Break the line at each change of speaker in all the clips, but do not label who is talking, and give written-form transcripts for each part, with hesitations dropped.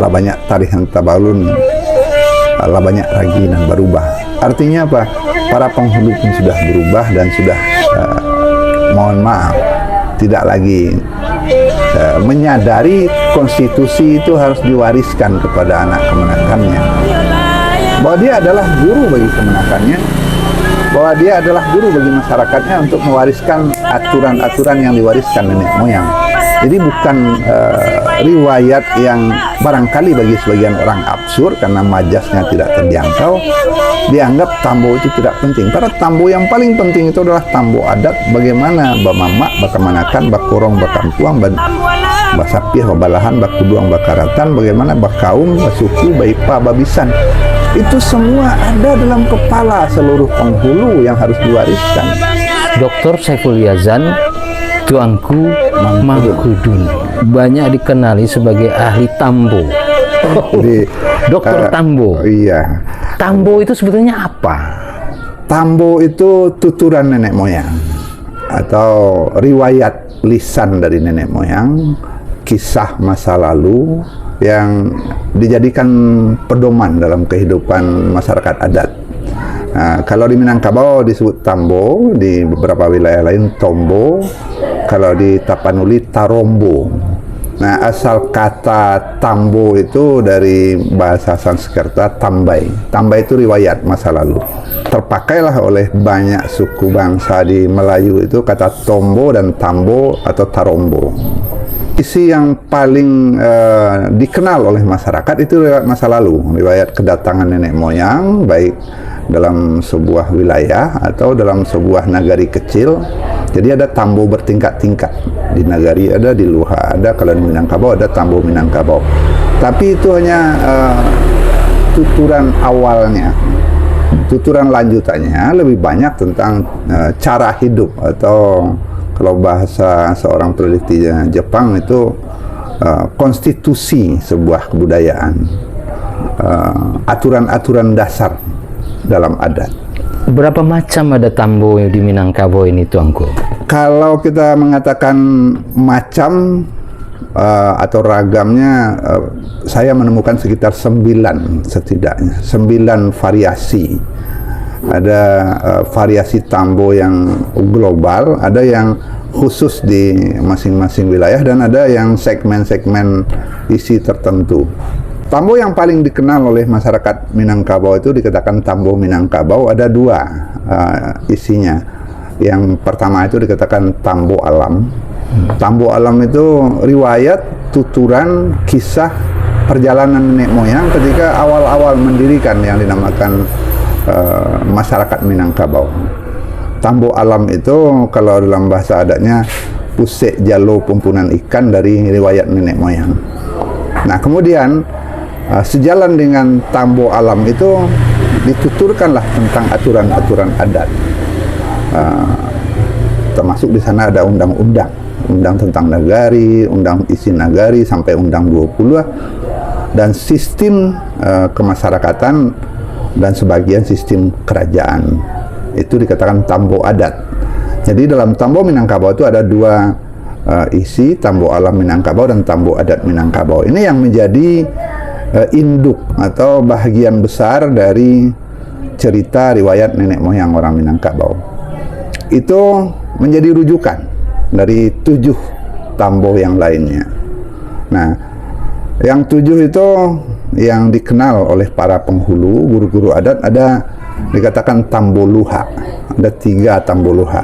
lah banyak tarihan tabalun, lah banyak raginan berubah. Artinya apa? Para penghulu pun sudah berubah dan sudah mohon maaf, tidak lagi menyadari konstitusi itu harus diwariskan kepada anak kemenakannya, bahwa dia adalah guru bagi kemenakannya, bahwa dia adalah guru bagi masyarakatnya untuk mewariskan aturan-aturan yang diwariskan nenek moyang. Jadi bukan riwayat yang barangkali bagi sebagian orang absurd karena majasnya tidak terjangkau, dianggap tambo itu tidak penting. Pada tambo yang paling penting itu adalah tambo adat, bagaimana bamamak, bakamanakan, bakurong, bakampuang, basapih, babalahan, bakuduang, bakaratan, bagaimana bakaum, basuku, baipa, babisan. Itu semua ada dalam kepala seluruh penghulu yang harus diwariskan.
Dr. Saiful Yazan, Tuanku Mangkudun, banyak dikenali sebagai ahli tambo.
Jadi,
Dokter Tambo.
Iya.
Tambo itu sebetulnya apa?
Tambo itu tuturan nenek moyang atau riwayat lisan dari nenek moyang, kisah masa lalu yang dijadikan pedoman dalam kehidupan masyarakat adat. Nah, kalau di Minangkabau disebut tambo, di beberapa wilayah lain tombo, kalau di Tapanuli tarombo. Nah, asal kata tambo itu dari bahasa Sanskerta tambai. Tambai itu riwayat masa lalu. Terpakailah oleh banyak suku bangsa di Melayu itu kata tombo dan tambo atau tarombo. Isi yang paling dikenal oleh masyarakat itu riwayat masa lalu, riwayat kedatangan nenek moyang, baik dalam sebuah wilayah atau dalam sebuah nagari kecil. Jadi ada tambo bertingkat-tingkat. Di nagari ada, di Luha ada, kalau di Minangkabau ada tambo Minangkabau. Tapi itu hanya tuturan awalnya. Tuturan lanjutannya lebih banyak tentang cara hidup, atau kalau bahasa seorang peneliti Jepang itu konstitusi sebuah kebudayaan, aturan-aturan dasar dalam adat.
Berapa macam ada tambo di Minangkabau ini, Tuanku?
Kalau kita mengatakan macam atau ragamnya, saya menemukan sekitar 9 setidaknya, 9 variasi. Ada variasi tambo yang global, ada yang khusus di masing-masing wilayah, dan ada yang segmen-segmen isi tertentu. Tambo yang paling dikenal oleh masyarakat Minangkabau itu dikatakan tambo Minangkabau, ada 2 isinya. Yang pertama itu dikatakan tambo alam. Tambo alam itu riwayat, tuturan, kisah perjalanan nenek moyang ketika awal-awal mendirikan yang dinamakan masyarakat Minangkabau. Tambo alam itu kalau dalam bahasa adatnya pusek jalo pumpunan ikan dari riwayat nenek moyang. Nah, kemudian sejalan dengan tambo alam itu dituturkanlah tentang aturan-aturan adat. Termasuk di sana ada undang-undang tentang nagari, undang isi nagari sampai undang 20, dan sistem kemasyarakatan dan sebagian sistem kerajaan. Itu dikatakan tambo adat. Jadi dalam tambo Minangkabau itu ada 2 isi, tambo alam Minangkabau dan tambo adat Minangkabau. Ini yang menjadi induk atau bahagian besar dari cerita riwayat nenek moyang orang Minangkabau. Itu menjadi rujukan dari 7 tambo yang lainnya. Nah, yang 7 itu yang dikenal oleh para penghulu, guru-guru adat, ada dikatakan tambo luha. Ada 3 tambo luha.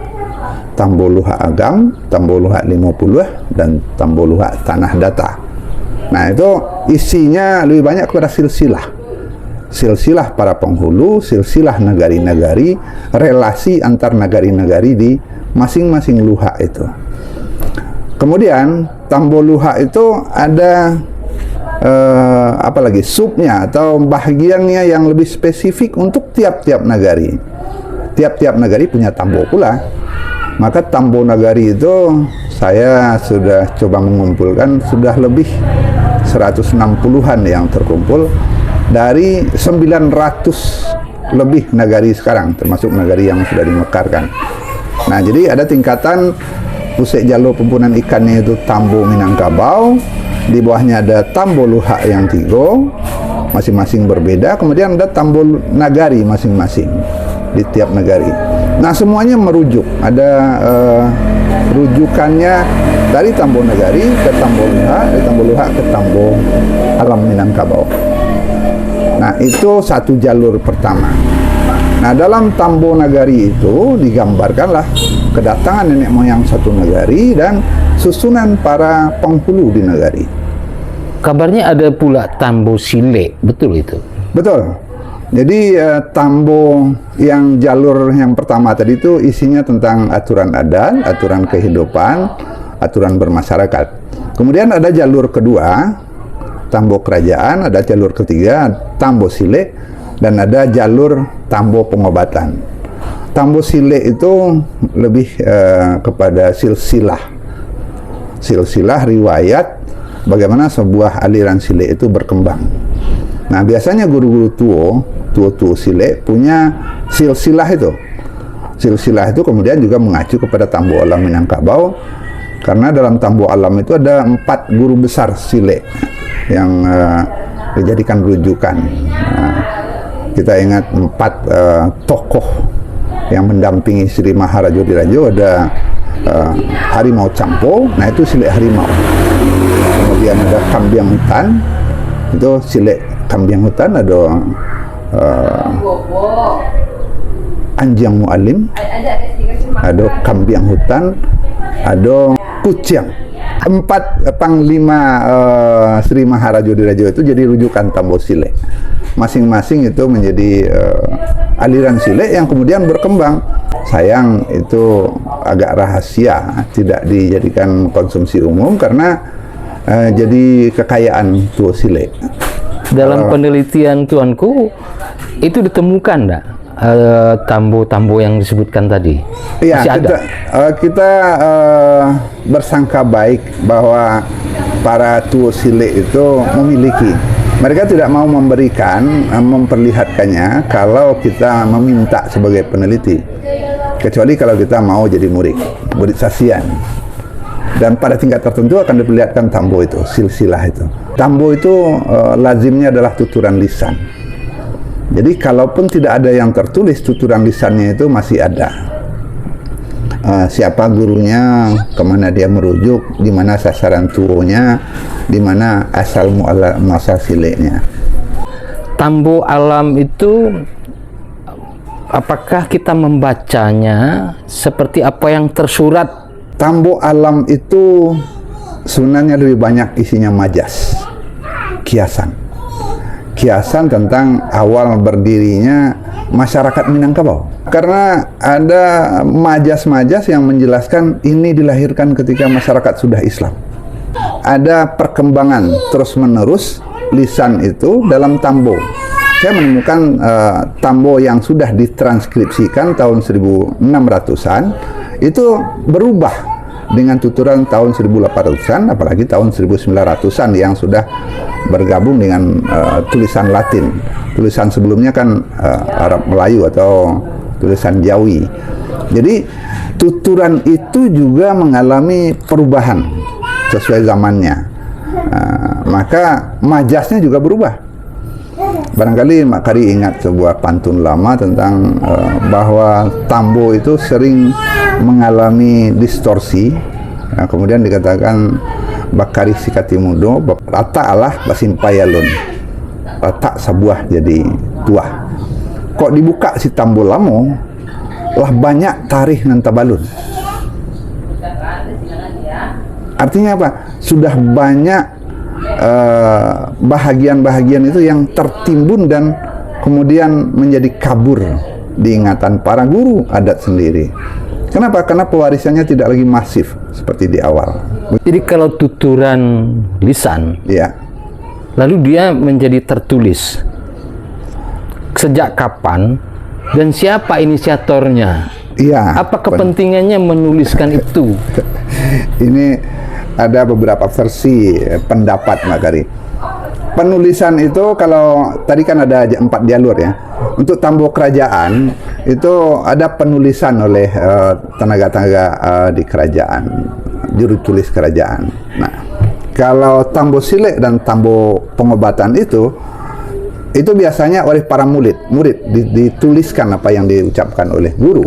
Tambo luha agam, tambo luha 50, dan tambo luha tanah data. Nah, itu isinya lebih banyak kepada silsilah. Silsilah para penghulu, silsilah nagari-nagari, relasi antar nagari-nagari di masing-masing luha itu. Kemudian tambo luha itu ada apalagi subnya atau bahagiannya yang lebih spesifik untuk tiap-tiap nagari. Tiap-tiap nagari punya tambo pula. Maka tambo nagari itu saya sudah coba mengumpulkan, sudah lebih 160-an yang terkumpul dari 900 lebih nagari sekarang, termasuk nagari yang sudah dimekarkan. Nah, jadi ada tingkatan pusat jalur pembunan ikannya itu Tambo Minangkabau, di bawahnya ada Tambo Luhak yang 3, masing-masing berbeda, kemudian ada Tambo Nagari masing-masing di tiap negari. Nah, semuanya merujuk, ada rujukannya dari Tambo Nagari ke Tambo Luhak, dari Tambo Luhak ke Tambo Alam Minangkabau. Nah, itu satu jalur pertama. Nah, dalam Tambo Nagari itu digambarkanlah kedatangan nenek moyang satu negari dan susunan para penghulu di negari.
Kabarnya ada pula Tambo Sile, betul itu?
Betul. Jadi Tambo yang jalur yang pertama tadi itu isinya tentang aturan adat, aturan kehidupan, aturan bermasyarakat. Kemudian ada jalur kedua, Tambo kerajaan, ada jalur ketiga, Tambo Sile, dan ada jalur Tambo pengobatan. Tambo Sile itu lebih kepada silsilah riwayat bagaimana sebuah aliran Sile itu berkembang. Nah, biasanya guru-guru tua Sile punya silsilah itu. Silsilah itu kemudian juga mengacu kepada Tambo Alam Minangkabau, karena dalam Tambo Alam itu ada 4 guru besar Sile yang dijadikan rujukan. Kita ingat 4 tokoh yang mendampingi Sri Maharajo Dirajo. Ada Harimau Campo, nah itu Sile Harimau. Kemudian ada Kambiang Hutan, itu Sile Kambiang Hutan. Ada Anjang Mualim, ada Kambiang Hutan, ada Kuciang. 4 panglima Sri Maharajo Dirajo itu jadi rujukan Tambo Sile. Masing-masing itu menjadi aliran Sile yang kemudian berkembang. Sayang itu agak rahasia, tidak dijadikan konsumsi umum karena jadi kekayaan tua Sile.
Dalam penelitian tuanku, itu ditemukan enggak tambo-tambo yang disebutkan tadi?
Iya,
masih ada?
Kita bersangka baik bahwa para tua Sile itu memiliki. Mereka tidak mau memberikan, memperlihatkannya kalau kita meminta sebagai peneliti. Kecuali kalau kita mau jadi murid saksian. Dan pada tingkat tertentu akan diperlihatkan tambo itu, silsilah itu. Tambo itu lazimnya adalah tuturan lisan. Jadi kalaupun tidak ada yang tertulis, tuturan lisannya itu masih ada. Siapa gurunya, kemana dia merujuk, di mana sasaran tuonya, di mana asal muasal silenya.
Tambo Alam itu, apakah kita membacanya seperti apa yang tersurat?
Tambo Alam itu sebenarnya lebih banyak isinya majas, kiasan tentang awal berdirinya masyarakat Minangkabau. Karena ada majas-majas yang menjelaskan ini dilahirkan ketika masyarakat sudah Islam. Ada perkembangan terus-menerus lisan itu dalam tambo. Saya menemukan tambo yang sudah ditranskripsikan tahun 1600-an itu berubah dengan tuturan tahun 1800-an, apalagi tahun 1900-an yang sudah bergabung dengan tulisan Latin. Tulisan sebelumnya kan Arab Melayu atau tulisan Jawi. Jadi tuturan itu juga mengalami perubahan sesuai zamannya. Maka majasnya juga berubah. Barangkali Mak Kari ingat sebuah pantun lama tentang bahwa tambo itu sering mengalami distorsi. Kemudian dikatakan Bakari sikati mudo, rata Allah basimpayalun, rata sebuah jadi tuah. Kok dibuka si tambo lamo, lah banyak tarikh nan tabalun. Artinya apa? Sudah banyak bahagian-bahagian itu yang tertimbun dan kemudian menjadi kabur di ingatan para guru adat sendiri. Kenapa? Karena pewarisannya tidak lagi masif seperti di awal.
Jadi kalau tuturan lisan,
ya,
lalu dia menjadi tertulis. Sejak kapan dan siapa inisiatornya?
Iya.
Apa kepentingannya menuliskan itu?
Ini ada beberapa versi pendapat Mak Kari. penulisan itu kalau tadi kan ada 4 jalur ya. Untuk Tambo Kerajaan itu ada penulisan oleh tenaga-tenaga di kerajaan, juru tulis kerajaan. Nah, kalau Tambo Silek dan Tambo Pengobatan itu biasanya oleh para murid dituliskan apa yang diucapkan oleh guru.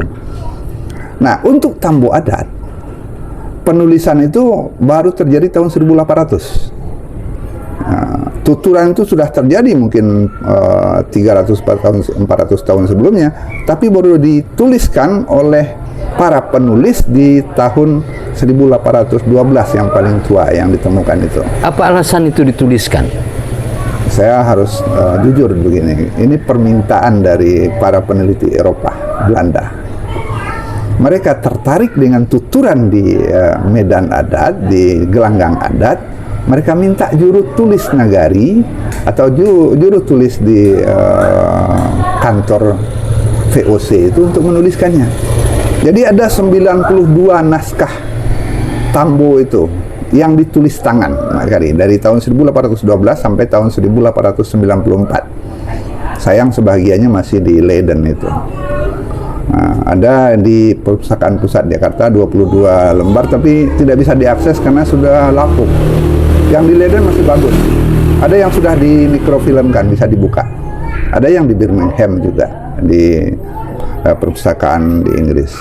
Nah, untuk Tambo Adat penulisan itu baru terjadi tahun 1800. Tuturan itu sudah terjadi mungkin 300-400 tahun sebelumnya, tapi baru dituliskan oleh para penulis di tahun 1812 yang paling tua yang ditemukan itu.
Apa alasan itu dituliskan?
Saya harus jujur begini, ini permintaan dari para peneliti Eropa, Belanda. Mereka tertarik dengan tuturan di medan adat, di gelanggang adat. Mereka minta juru tulis nagari atau juru tulis di kantor VOC itu untuk menuliskannya. Jadi ada 92 naskah Tambo itu yang ditulis tangan nagari dari tahun 1812 sampai tahun 1894. Sayang sebagiannya masih di Leiden itu. Nah, ada di Perpustakaan Pusat Jakarta 22 lembar, tapi tidak bisa diakses karena sudah lapuk. Yang di Leiden masih bagus. Ada yang sudah di mikrofilmkan, bisa dibuka. Ada yang di Birmingham juga, di perpustakaan di Inggris.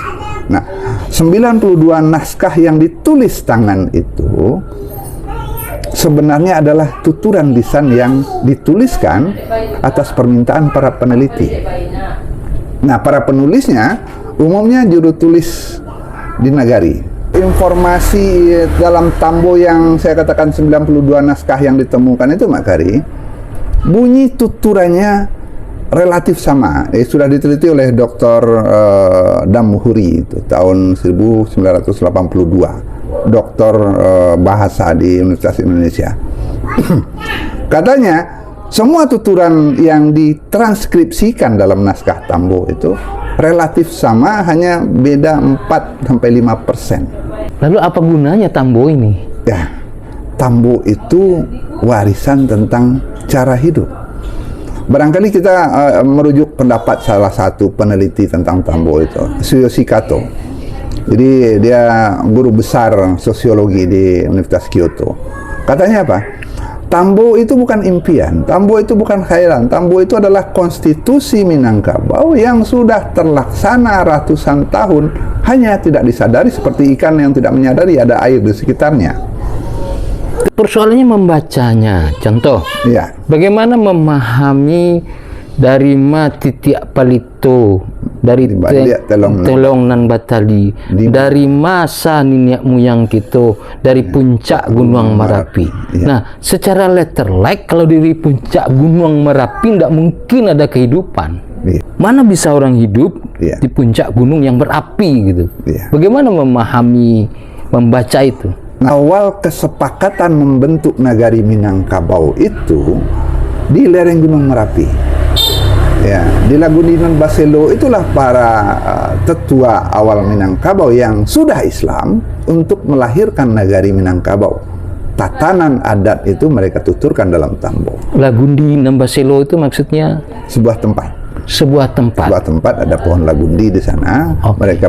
Nah, 92 naskah yang ditulis tangan itu sebenarnya adalah tuturan lisan yang dituliskan atas permintaan para peneliti. Nah, para penulisnya umumnya juru tulis di nagari. Informasi dalam Tambo yang saya katakan 92 naskah yang ditemukan itu, Mak Kari, bunyi tuturannya relatif sama. Sudah diteliti oleh Dr. Dammuhuri itu tahun 1982, doktor bahasa di Universitas Indonesia. Katanya semua tuturan yang ditranskripsikan dalam naskah Tambo itu relatif sama, hanya beda 4-5%.
Lalu apa gunanya Tambo ini?
Ya, Tambo itu warisan tentang cara hidup. Barangkali kita merujuk pendapat salah satu peneliti tentang Tambo itu, Tsuyoshi Kato. Jadi dia guru besar sosiologi di Universitas Kyoto. Katanya apa? Tambo itu bukan impian, Tambo itu bukan khayalan, Tambo itu adalah konstitusi Minangkabau yang sudah terlaksana ratusan tahun, hanya tidak disadari seperti ikan yang tidak menyadari ada air di sekitarnya.
Persoalannya membacanya. Contoh,
Ya,
bagaimana memahami dari titiak palito, dari telong nan batali, dari masa nenek moyang kita, dari puncak Gunung Merapi.
Ya.
Nah, secara letter like, kalau dari puncak Gunung Merapi tidak mungkin ada kehidupan.
Ya.
Mana bisa orang hidup
Ya.
di puncak gunung yang berapi gitu?
Ya.
Bagaimana memahami, membaca itu?
Awal kesepakatan membentuk Nagari Minangkabau itu di lereng Gunung Merapi. Ya, di Laguninan Baselo itulah para tetua awal Minangkabau yang sudah Islam untuk melahirkan Nagari Minangkabau. Tatanan adat itu mereka tuturkan dalam Tambo.
Lagundi Nambaselo itu maksudnya
Sebuah tempat.
sebuah tempat.
Sebuah tempat, ada pohon lagundi di sana.
Oke.
Mereka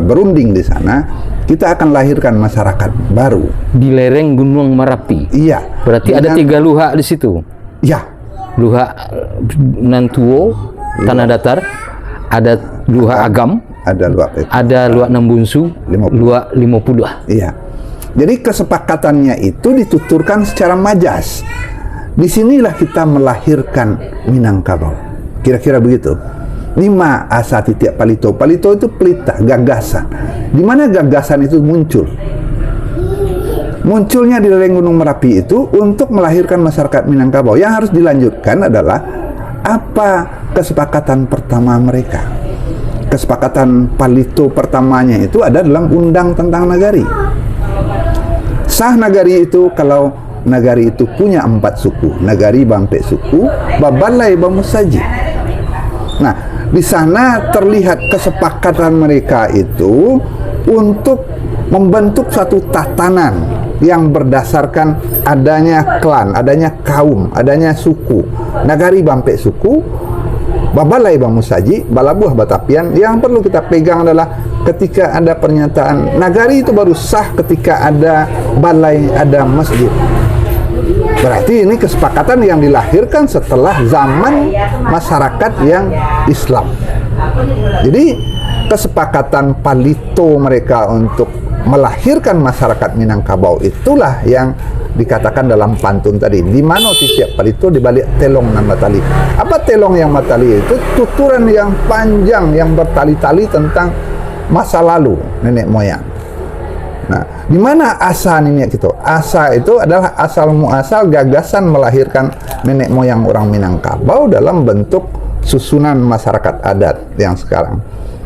berunding di sana. Kita akan lahirkan masyarakat baru.
Di lereng Gunung Merapi.
Iya.
Berarti ada 3 luhak di situ.
Ya.
Luhak Nantuo, tanah datar, ada luhak Agam,
Ada luak itu.
ada luhak Nambunsu,
50.
luhak 50.
Iya. Jadi kesepakatannya itu dituturkan secara majas. Disinilah kita melahirkan Minangkabau. Kira-kira begitu. 5 asa titiak palito. Palito itu pelita, gagasan. Di mana gagasan itu muncul? Munculnya di lereng Gunung Merapi itu untuk melahirkan masyarakat Minangkabau. Yang harus dilanjutkan adalah apa kesepakatan pertama mereka. Kesepakatan palito pertamanya itu ada dalam undang tentang nagari. Sah nagari itu kalau nagari itu punya 4 suku. Nagari Bampe suku, Babalai Bamusaji. Nah, di sana terlihat kesepakatan mereka itu untuk membentuk suatu tatanan yang berdasarkan adanya klan, adanya kaum, adanya suku. Nagari bampe suku, babalai bamusaji, balabuah batapian. Yang perlu kita pegang adalah ketika ada pernyataan nagari itu baru sah ketika ada balai, ada masjid. Berarti ini kesepakatan yang dilahirkan setelah zaman masyarakat yang Islam. Jadi kesepakatan palito mereka untuk melahirkan masyarakat Minangkabau itulah yang dikatakan dalam pantun tadi. Di mana tiap palito di balik telong nan matali. Apa telong yang matali itu? Tuturan yang panjang yang bertali-tali tentang masa lalu nenek moyang. Nah, di mana asa nenek itu? Asa itu adalah asal muasal gagasan melahirkan nenek moyang orang Minangkabau dalam bentuk susunan masyarakat adat yang sekarang.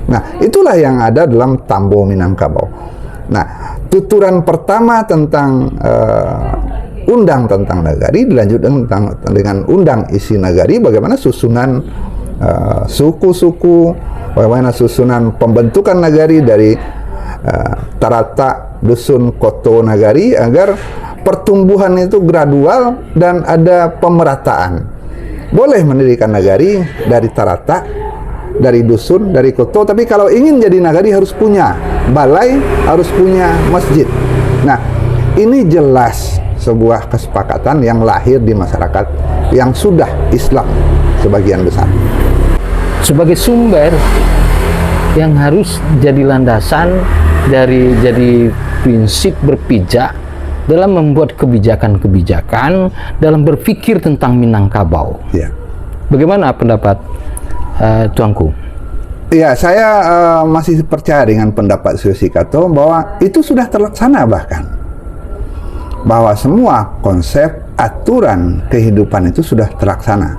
Nah, itulah yang ada dalam Tambo Minangkabau. Nah, tuturan pertama tentang undang tentang nagari dilanjutkan dengan undang isi nagari, bagaimana susunan suku-suku, bagaimana susunan pembentukan nagari dari tarata, dusun, koto, nagari, agar pertumbuhan itu gradual dan ada pemerataan. Boleh mendirikan nagari dari tarata, dari dusun, dari koto, tapi kalau ingin jadi nagari harus punya balai, harus punya masjid. Nah, ini jelas sebuah kesepakatan yang lahir di masyarakat yang sudah Islam sebagian besar.
Sebagai sumber yang harus jadi landasan dari jadi prinsip berpijak dalam membuat kebijakan-kebijakan, dalam berpikir tentang Minangkabau.
Ya.
Bagaimana pendapat Tuanku?
Ya, saya masih percaya dengan pendapat Susikato bahwa itu sudah terlaksana, bahkan bahwa semua konsep aturan kehidupan itu sudah terlaksana.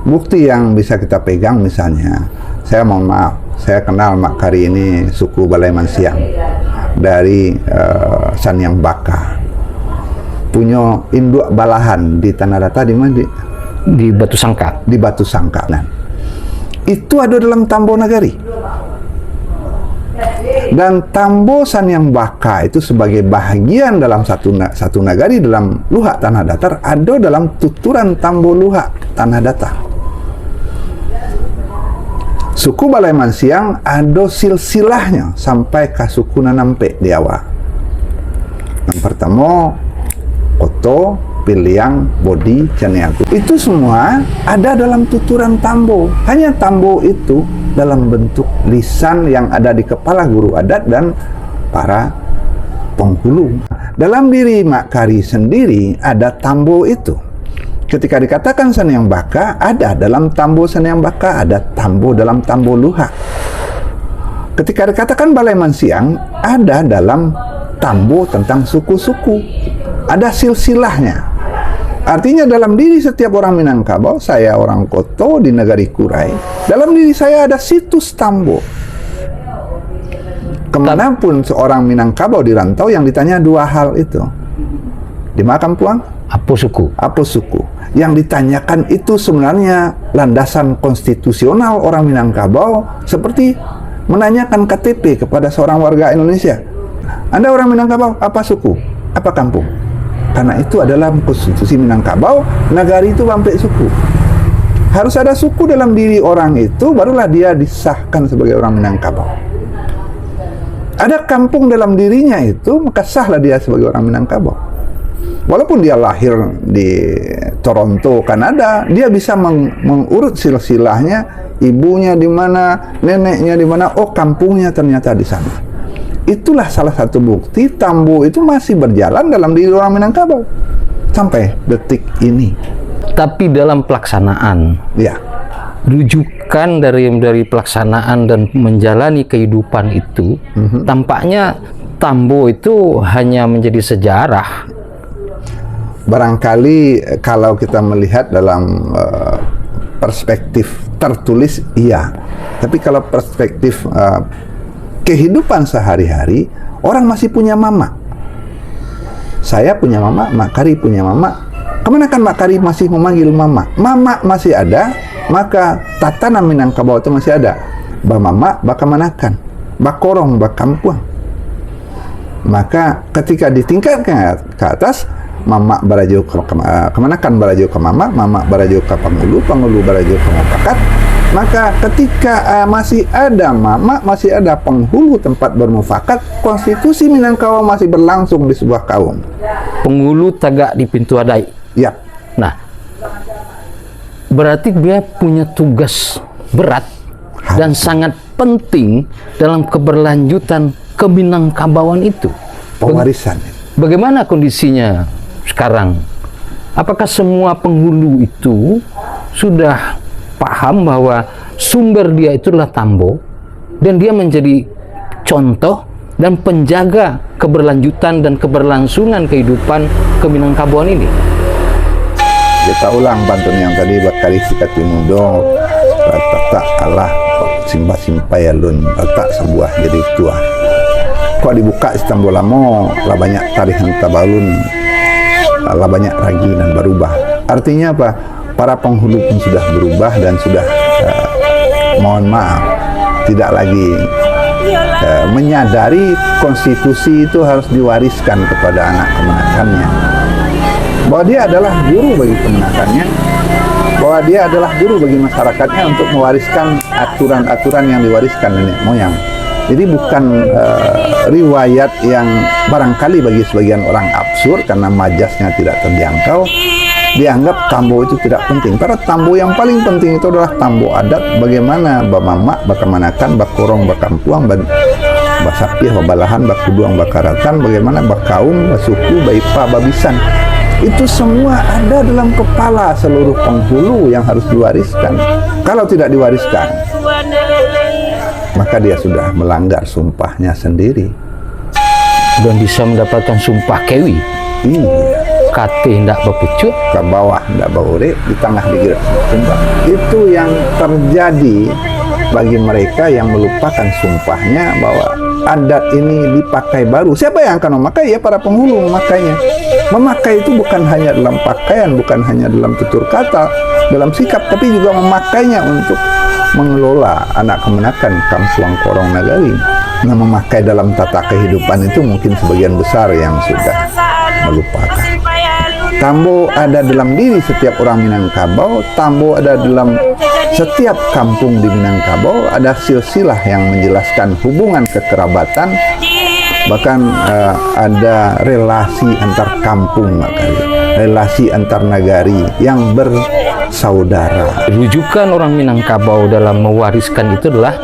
Bukti yang bisa kita pegang misalnya, saya mohon maaf, saya kenal Mak Kari ini suku Balai Mansiang dari Sanyang Baka, punya induk balahan di Tanah Datar di mana?
Di Batu Sangka.
Di Batu Sangka. Nah, itu ada dalam Tambo Nagari. Dan Tambo Sanyang Baka itu sebagai bahagian dalam satu nagari dalam Luhak Tanah Datar, ada dalam tuturan Tambo Luhak Tanah Datar. Suku Balai Mansiang ada silsilahnya sampai ke suku Nanampe di awal. Yang pertama Koto, Piliang, Bodi, Caniago. Itu semua ada dalam tuturan Tambo. Hanya Tambo itu dalam bentuk lisan yang ada di kepala guru adat dan para penghulu. Dalam diri Mak Kari sendiri ada Tambo itu. Ketika dikatakan Sanyang Baka, ada dalam Tambo Sanyang Baka, ada Tambo dalam Tambo Luhak. Ketika dikatakan Balai Mansiang, ada dalam Tambo tentang suku-suku. Ada silsilahnya. Artinya dalam diri setiap orang Minangkabau, saya orang Koto di Negari Kurai, dalam diri saya ada situs Tambo. Kemanapun seorang Minangkabau di rantau yang ditanya dua hal itu. Di Makam Puang,
apa suku?
apa suku? Yang ditanyakan itu sebenarnya landasan konstitusional orang Minangkabau, seperti menanyakan KTP kepada seorang warga Indonesia. Anda orang Minangkabau, apa suku? Apa kampung? Karena itu adalah konstitusi Minangkabau, nagari itu bampe suku. Harus ada suku dalam diri orang itu, barulah dia disahkan sebagai orang Minangkabau. Ada kampung dalam dirinya itu, maka sahlah dia sebagai orang Minangkabau. Walaupun dia lahir di Toronto, Kanada, dia bisa mengurut silsilahnya, ibunya di mana, neneknya di mana, oh kampungnya ternyata di sana. Itulah salah satu bukti Tambo itu masih berjalan dalam diri orang Minangkabau sampai detik ini.
Tapi dalam pelaksanaan,
Ya,
rujukan dari pelaksanaan dan menjalani kehidupan itu, tampaknya Tambo itu hanya menjadi sejarah.
barangkali kalau kita melihat dalam perspektif tertulis, iya. Tapi kalau perspektif kehidupan sehari-hari, orang masih punya mama. Saya punya mama, Mak Kari punya mama. Kemana kan Mak Kari masih memanggil mama? Mama masih ada, maka tatanan Minangkabau itu masih ada. Ba mama, ba kamanakan, ba korong, ba kampuang. Maka ketika ditingkatkan ke atas, mama barajo kemenakan barajo ke mama barajo ke penghulu barajo ke mufakat. Maka ketika masih ada mama, masih ada penghulu tempat bermufakat, konstitusi Minangkabau masih berlangsung di sebuah kaum.
Penghulu tagak di pintu adai.
Ya.
Nah, berarti dia punya tugas berat dan sangat penting dalam keberlanjutan keminangkabauan itu.
Pewarisan.
Bagaimana kondisinya sekarang? Apakah semua penghulu itu sudah paham bahwa sumber dia itulah Tambo dan dia menjadi contoh dan penjaga keberlanjutan dan keberlangsungan kehidupan keminangkabauan ini?
Kita ulang pantun yang tadi bakali sikati mudo tak Allah simpa yalun tak sebuah jadi tua. Kok dibuka Istanbul lamo lah banyak tarihan tabalun, lah banyak ragi dan berubah. Artinya apa? Para penghulu pun sudah berubah dan sudah mohon maaf tidak lagi menyadari konstitusi itu harus diwariskan kepada anak kemenakannya, bahwa dia adalah guru bagi kemenakannya, bahwa dia adalah guru bagi masyarakatnya untuk mewariskan aturan-aturan yang diwariskan nenek moyang. Jadi bukan riwayat yang barangkali bagi sebagian orang absurd karena majasnya tidak terjangkau, dianggap Tambo itu tidak penting. Karena Tambo yang paling penting itu adalah Tambo adat, bagaimana bamama, bakamanakan, bakorong, bakampuang, basapih, babalahan, bakuduang, bakaratan, bagaimana bakaum, basuku, baipa, babisan. Itu semua ada dalam kepala seluruh penghulu yang harus diwariskan. Kalau tidak diwariskan, maka dia sudah melanggar sumpahnya sendiri.
Dan bisa mendapatkan sumpah kewi.
Iya.
Kate hendak berpucut,
Ke bawah hendak berurip, di tengah digerak sumpah. Itu yang terjadi bagi mereka yang melupakan sumpahnya, bahwa adat ini dipakai baru. Siapa yang akan memakai? Ya para penghulu memakainya. Memakai itu bukan hanya dalam pakaian, bukan hanya dalam tutur kata, dalam sikap, tapi juga memakainya untuk mengelola anak kemenakan Kampuang Korong Nagari. Nah, memakai dalam tata kehidupan itu mungkin sebagian besar yang sudah melupakan. Tambo ada dalam diri setiap orang Minangkabau, Tambo ada dalam setiap kampung di Minangkabau, ada silsilah yang menjelaskan hubungan kekerabatan, bahkan ada relasi antar kampung, relasi antar nagari yang bersaudara.
rujukan orang Minangkabau dalam mewariskan itu adalah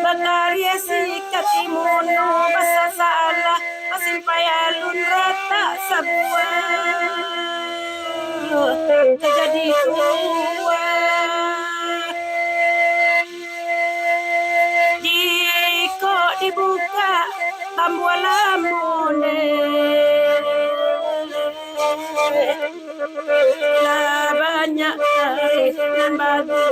Bakarya sikati mono basa salah asin payalun rata sabuah terjadi tua jika dibuka tambah lamune lah banyak tarik dan batu